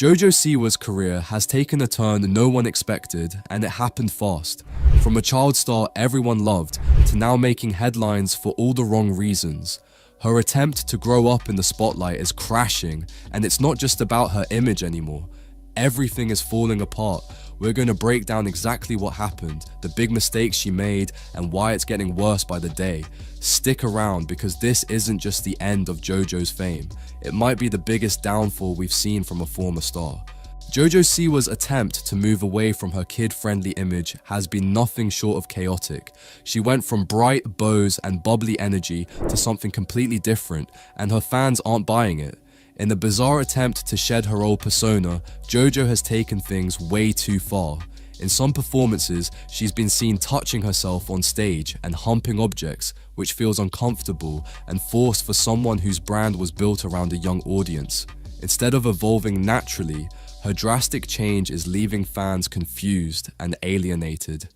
Jojo Siwa's career has taken a turn no one expected, and it happened fast. From a child star everyone loved, to now making headlines for all the wrong reasons. Her attempt to grow up in the spotlight is crashing, and it's not just about her image anymore. Everything is falling apart. We're going to break down exactly what happened, the big mistakes she made, and why it's getting worse by the day. Stick around, because this isn't just the end of Jojo's fame. It might be the biggest downfall we've seen from a former star. Jojo Siwa's attempt to move away from her kid-friendly image has been nothing short of chaotic. She went from bright bows and bubbly energy to something completely different, and her fans aren't buying it. In a bizarre attempt to shed her old persona, Jojo has taken things way too far. In some performances, she's been seen touching herself on stage and humping objects, which feels uncomfortable and forced for someone whose brand was built around a young audience. Instead of evolving naturally, her drastic change is leaving fans confused and alienated.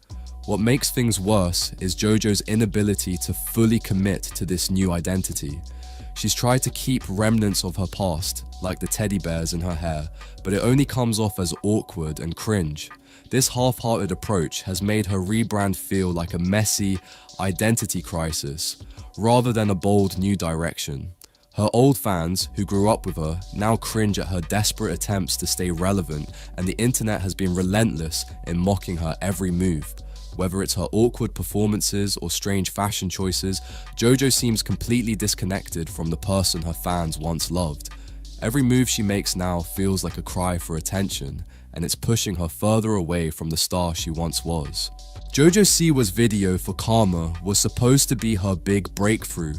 What makes things worse is Jojo's inability to fully commit to this new identity. She's tried to keep remnants of her past, like the teddy bears in her hair, but it only comes off as awkward and cringe. This half-hearted approach has made her rebrand feel like a messy identity crisis, rather than a bold new direction. Her old fans, who grew up with her, now cringe at her desperate attempts to stay relevant, and the internet has been relentless in mocking her every move. Whether it's her awkward performances or strange fashion choices, Jojo seems completely disconnected from the person her fans once loved. Every move she makes now feels like a cry for attention, and it's pushing her further away from the star she once was. Jojo Siwa's video for Karma was supposed to be her big breakthrough,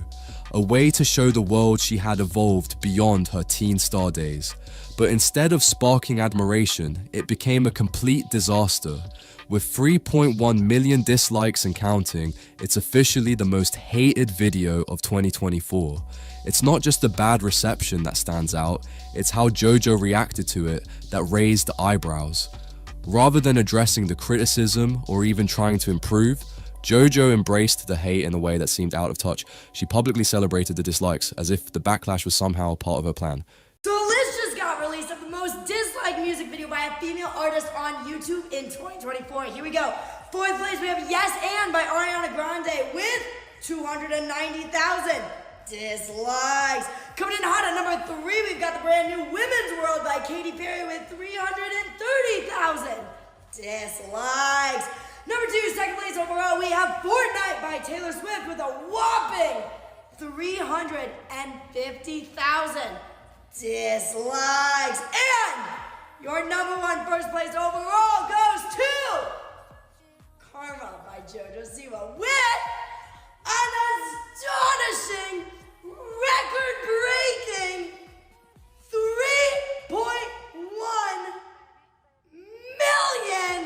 a way to show the world she had evolved beyond her teen star days. But instead of sparking admiration, it became a complete disaster. With 3.1 million dislikes and counting, it's officially the most hated video of 2024. It's not just the bad reception that stands out, it's how Jojo reacted to it that raised eyebrows. Rather than addressing the criticism or even trying to improve, Jojo embraced the hate in a way that seemed out of touch. She publicly celebrated the dislikes as if the backlash was somehow part of her plan. So a list just got released of the most disliked music video by a female artist on YouTube in 2024. Here we go. Fourth place, we have Yes And by Ariana Grande with 290,000 dislikes. Coming in hot at number 3, we've got the brand new Women's World by Katy Perry with 330,000 dislikes. Number 2, second place overall, we have Fortnite by Taylor Swift with a whopping 350,000 dislikes. And your number 1 first place overall goes to Karma by Jojo Siwa with an astonishing, record-breaking 3.1 million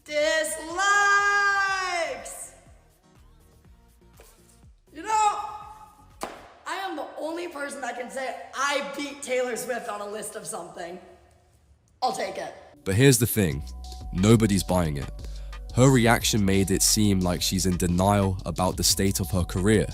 dislikes. You know, I am the only person that can say I beat Taylor Swift on a list of something. I'll take it. But here's the thing, nobody's buying it. Her reaction made it seem like she's in denial about the state of her career.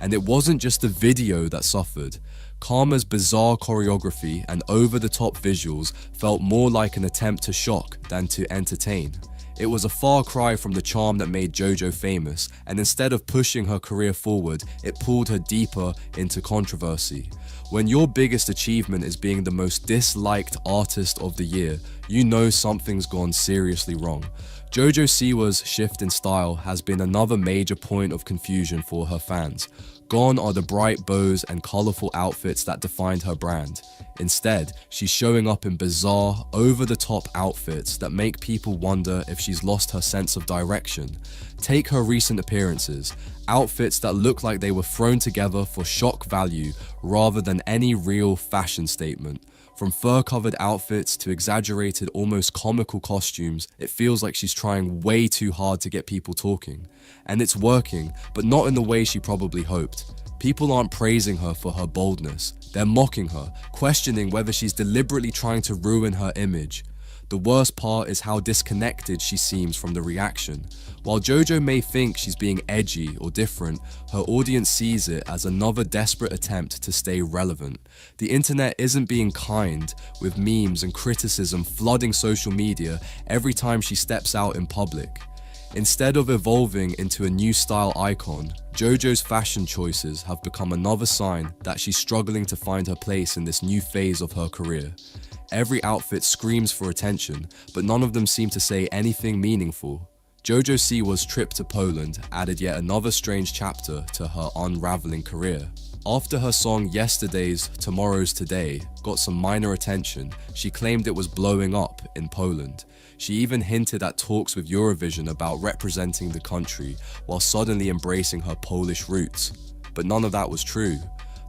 And it wasn't just the video that suffered. Karma's bizarre choreography and over-the-top visuals felt more like an attempt to shock than to entertain. It was a far cry from the charm that made Jojo famous, and instead of pushing her career forward, it pulled her deeper into controversy. When your biggest achievement is being the most disliked artist of the year, you know something's gone seriously wrong. Jojo Siwa's shift in style has been another major point of confusion for her fans. Gone are the bright bows and colorful outfits that defined her brand. Instead, she's showing up in bizarre, over-the-top outfits that make people wonder if she's lost her sense of direction. Take her recent appearances, outfits that look like they were thrown together for shock value rather than any real fashion statement. From fur-covered outfits to exaggerated, almost comical costumes, it feels like she's trying way too hard to get people talking. And it's working, but not in the way she probably hoped. People aren't praising her for her boldness. They're mocking her, questioning whether she's deliberately trying to ruin her image. The worst part is how disconnected she seems from the reaction. While Jojo may think she's being edgy or different, her audience sees it as another desperate attempt to stay relevant. The internet isn't being kind, with memes and criticism flooding social media every time she steps out in public. Instead of evolving into a new style icon, Jojo's fashion choices have become another sign that she's struggling to find her place in this new phase of her career. Every outfit screams for attention, but none of them seem to say anything meaningful. Jojo Siwa's trip to Poland added yet another strange chapter to her unraveling career. After her song Yesterday's Tomorrow's Today got some minor attention, she claimed it was blowing up in Poland. She even hinted at talks with Eurovision about representing the country while suddenly embracing her Polish roots. But none of that was true.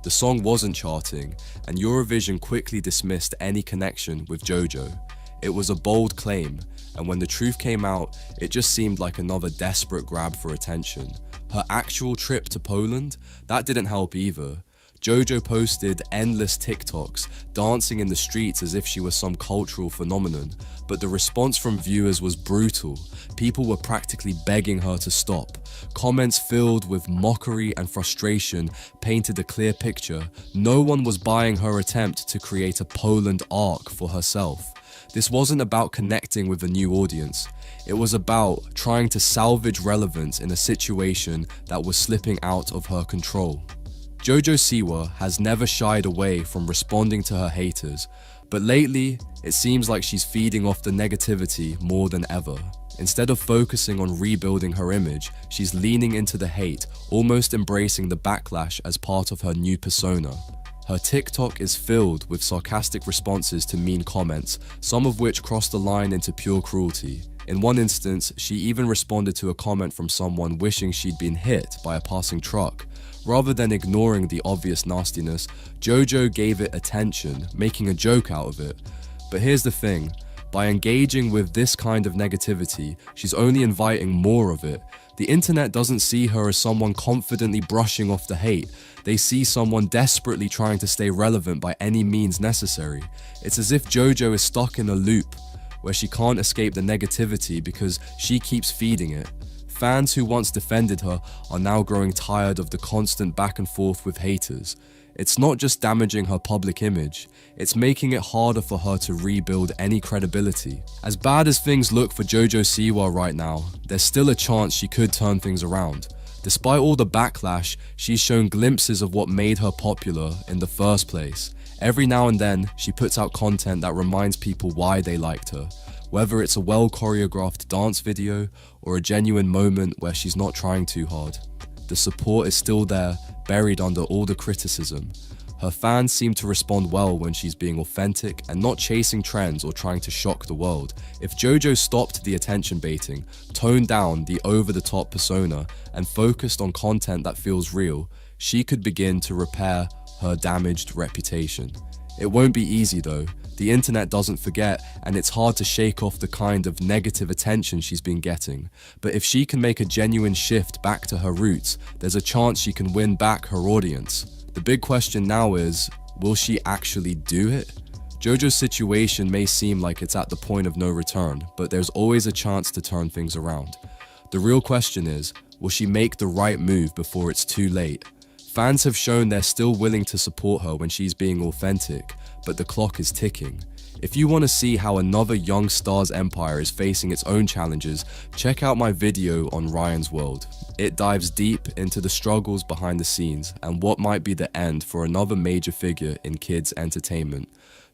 The song wasn't charting, and Eurovision quickly dismissed any connection with Jojo. It was a bold claim, and when the truth came out, it just seemed like another desperate grab for attention. Her actual trip to Poland? That didn't help either. Jojo posted endless TikToks, dancing in the streets as if she was some cultural phenomenon, but the response from viewers was brutal. People were practically begging her to stop. Comments filled with mockery and frustration painted a clear picture. No one was buying her attempt to create a Poland arc for herself. This wasn't about connecting with a new audience. It was about trying to salvage relevance in a situation that was slipping out of her control. Jojo Siwa has never shied away from responding to her haters, but lately, it seems like she's feeding off the negativity more than ever. Instead of focusing on rebuilding her image, she's leaning into the hate, almost embracing the backlash as part of her new persona. Her TikTok is filled with sarcastic responses to mean comments, some of which cross the line into pure cruelty. In one instance, she even responded to a comment from someone wishing she'd been hit by a passing truck. Rather than ignoring the obvious nastiness, Jojo gave it attention, making a joke out of it. But here's the thing, by engaging with this kind of negativity, she's only inviting more of it. The internet doesn't see her as someone confidently brushing off the hate. They see someone desperately trying to stay relevant by any means necessary. It's as if Jojo is stuck in a loop where she can't escape the negativity because she keeps feeding it. Fans who once defended her are now growing tired of the constant back and forth with haters. It's not just damaging her public image, it's making it harder for her to rebuild any credibility. As bad as things look for Jojo Siwa right now, there's still a chance she could turn things around. Despite all the backlash, she's shown glimpses of what made her popular in the first place. Every now and then, she puts out content that reminds people why they liked her. Whether it's a well-choreographed dance video or a genuine moment where she's not trying too hard. The support is still there, buried under all the criticism. Her fans seem to respond well when she's being authentic and not chasing trends or trying to shock the world. If Jojo stopped the attention baiting, toned down the over-the-top persona, and focused on content that feels real, she could begin to repair her damaged reputation. It won't be easy though. The internet doesn't forget, and it's hard to shake off the kind of negative attention she's been getting. But if she can make a genuine shift back to her roots, there's a chance she can win back her audience. The big question now is, will she actually do it? Jojo's situation may seem like it's at the point of no return, but there's always a chance to turn things around. The real question is, will she make the right move before it's too late? Fans have shown they're still willing to support her when she's being authentic, but the clock is ticking. If you want to see how another young star's empire is facing its own challenges, check out my video on Ryan's World. It dives deep into the struggles behind the scenes and what might be the end for another major figure in kids' entertainment.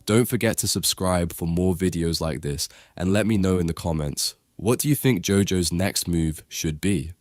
Don't forget to subscribe for more videos like this and let me know in the comments, what do you think Jojo's next move should be?